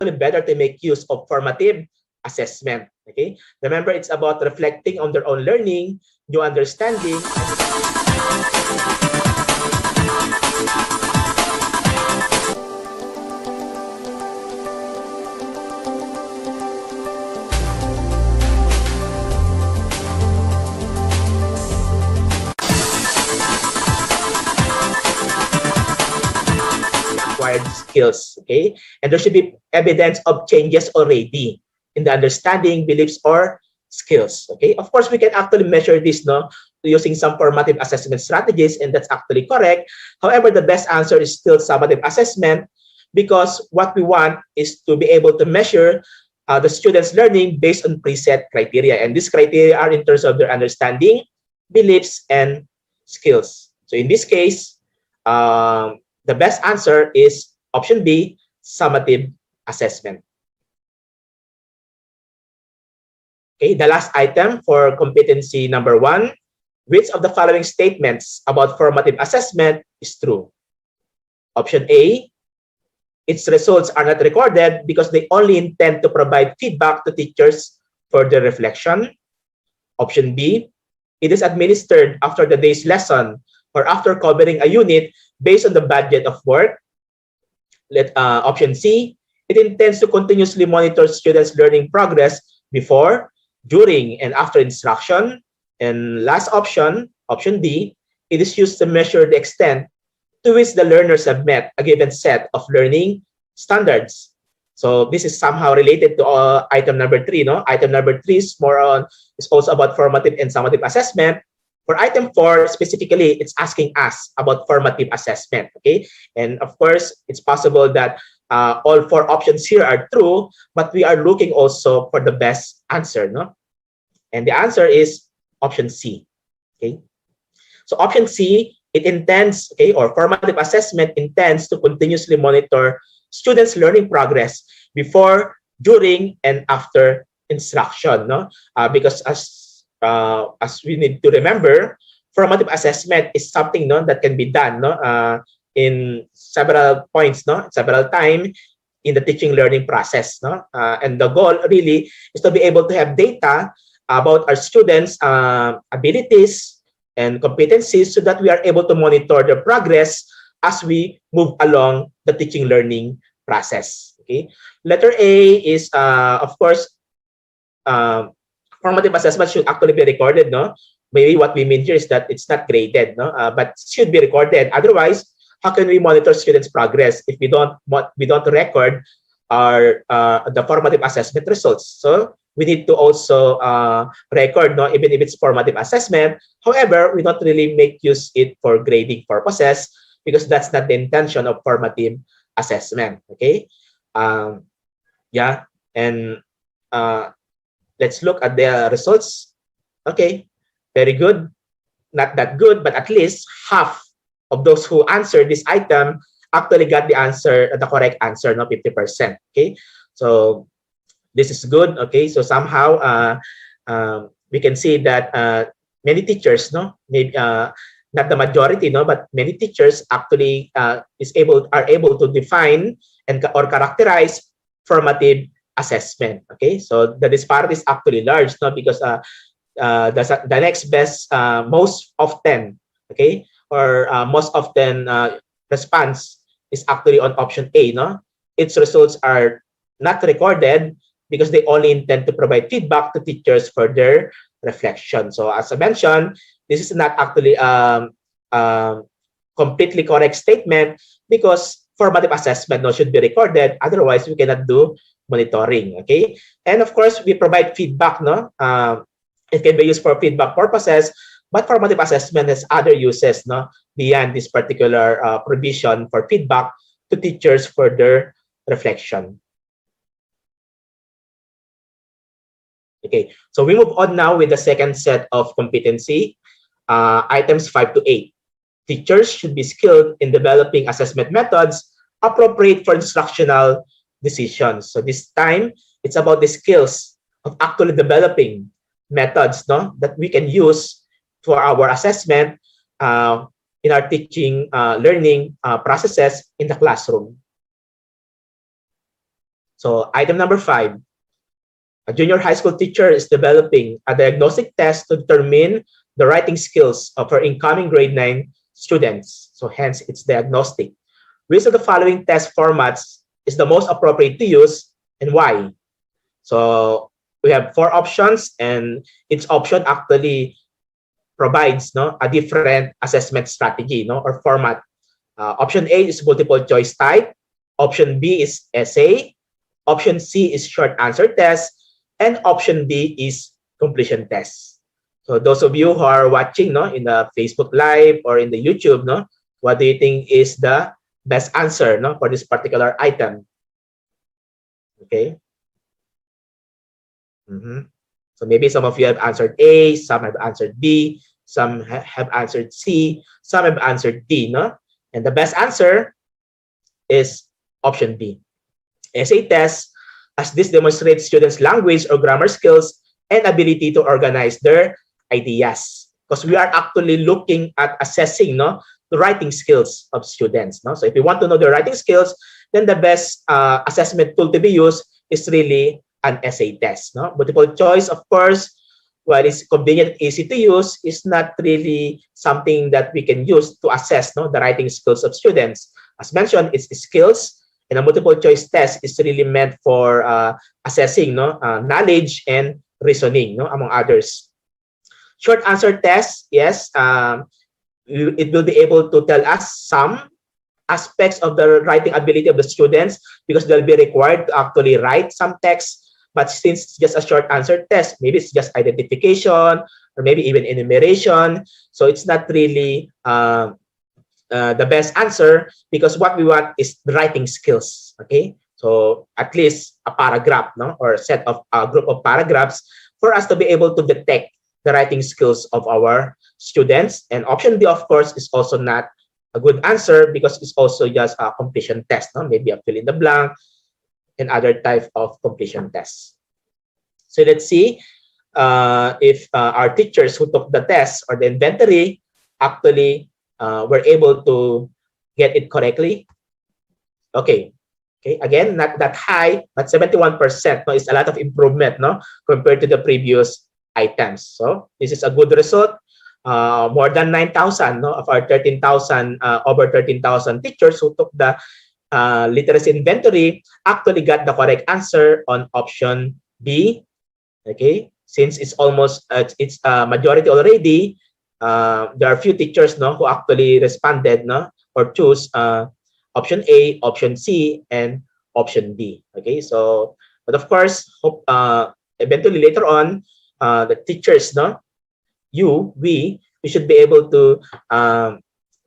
better to make use of formative assessment. Okay, remember, it's about reflecting on their own learning, new understanding, acquired skills. Okay, and there should be evidence of changes already in the understanding, beliefs, or skills. Okay, of course, we can actually measure this, no, using some formative assessment strategies, and that's actually correct. However, the best answer is still summative assessment, because what we want is to be able to measure the students' learning based on preset criteria, and these criteria are in terms of their understanding, beliefs, and skills. So in this case, the best answer is option B, summative assessment. Okay, the last item for competency number 1, which of the following statements about formative assessment is true? Option A, its results are not recorded because they only intend to provide feedback to teachers for their reflection. Option B, it is administered after the day's lesson or after covering a unit based on the budget of work. Option C, it intends to continuously monitor students' learning progress before, during, and after instruction. And last option, option D, it is used to measure the extent to which the learners have met a given set of learning standards. So this is somehow related to item number 3. No, item number 3 is also about formative and summative assessment. For item 4 specifically, it's asking us about formative assessment. Okay, and of course, it's possible that all 4 options here are true, but we are looking also for the best answer, no? And the answer is option C. Okay, so option C, it intends, okay, or formative assessment intends to continuously monitor students' learning progress before, during, and after instruction, no? Because as we need to remember, formative assessment is something, no, that can be done, no, in several points, no, several times in the teaching learning process, no, and the goal really is to be able to have data about our students' abilities and competencies, so that we are able to monitor their progress as we move along the teaching learning process. Okay, letter A is of course, formative assessment should actually be recorded, no. Maybe what we mean here is that it's not graded, no, but should be recorded. Otherwise, how can we monitor students' progress if we don't record our the formative assessment results? So we need to also record, no, even if it's formative assessment. However, we don't really make use it for grading purposes, because that's not the intention of formative assessment. Okay, yeah, and let's look at the results. Okay, very good. Not that good, but at least half of those who answered this item actually got the answer, the correct answer, no, 50%. Okay, so this is good. Okay, so somehow we can see that many teachers, no, maybe not the majority, no, but many teachers actually are able to define and or characterize formative assessment. Okay, so the disparity is actually large, no, because the next best most often, okay, or most often response is actually on option A, no. Its results are not recorded because they only intend to provide feedback to teachers for their reflection. So as I mentioned, this is not actually completely correct statement, because formative assessment, no, should be recorded. Otherwise, we cannot do monitoring. Okay, and of course, we provide feedback, no. It can be used for feedback purposes, but formative assessment has other uses, no, beyond this particular provision for feedback to teachers for their reflection. Okay, so we move on now with the second set of competency, items 5 to 8. Teachers should be skilled in developing assessment methods appropriate for instructional decisions. So this time, it's about the skills of actually developing methods, no, that we can use for our assessment in our teaching learning processes in the classroom. So item number 5, a junior high school teacher is developing a diagnostic test to determine the writing skills of her incoming grade 9 students. So hence, it's diagnostic. Which of the following test formats is the most appropriate to use and why? So we have 4 options, and each option actually provides a different assessment strategy or format. Option A is multiple choice type. Option B is essay. Option C is short answer test. And option D is completion test. So those of you who are watching in the Facebook Live or in the YouTube, what do you think is the best answer for this particular item? Okay. So maybe some of you have answered A, some have answered B, some have answered C, some have answered D, And the best answer is option B. Essay test, as this demonstrates students' language or grammar skills and ability to organize their ideas. Because we are actually looking at assessing the writing skills of students. So if you want to know the writing skills, then the best assessment tool to be used is really an essay test. Multiple choice, of course, while it's convenient and easy to use, is not really something that we can use to assess the writing skills of students. As mentioned, it's skills, and a multiple choice test is really meant for assessing knowledge and reasoning, among others. Short answer test, yes, it will be able to tell us some aspects of the writing ability of the students because they'll be required to actually write some text. But since it's just a short answer test, maybe it's just identification or maybe even enumeration. So it's not really the best answer because what we want is the writing skills. Okay, so at least a paragraph, or a set of a group of paragraphs for us to be able to detect the writing skills of our students. And option D, of course, is also not a good answer because it's also just a completion test, maybe a fill in the blank and other type of completion tests. So let's see if our teachers who took the test or the inventory actually were able to get it correctly. Okay, again, not that high, but 71% is a lot of improvement compared to the previous items. So this is a good result. More than 9,000 of our 13,000, over 13,000 teachers who took the literacy inventory actually got the correct answer on option B. Okay, since it's almost it's a majority already, there are few teachers who actually responded or choose option A, option C, and option D. Okay, so but of course, hope eventually later on, the teachers, we should be able to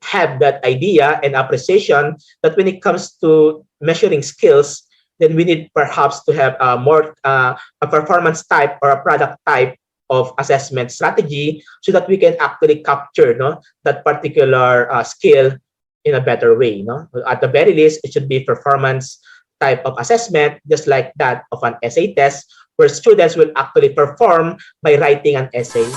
have that idea and appreciation that when it comes to measuring skills, then we need perhaps to have more a performance type or a product type of assessment strategy so that we can actually capture that particular skill in a better way. At the very least, it should be performance type of assessment, just like that of an essay test, where students will actually perform by writing an essay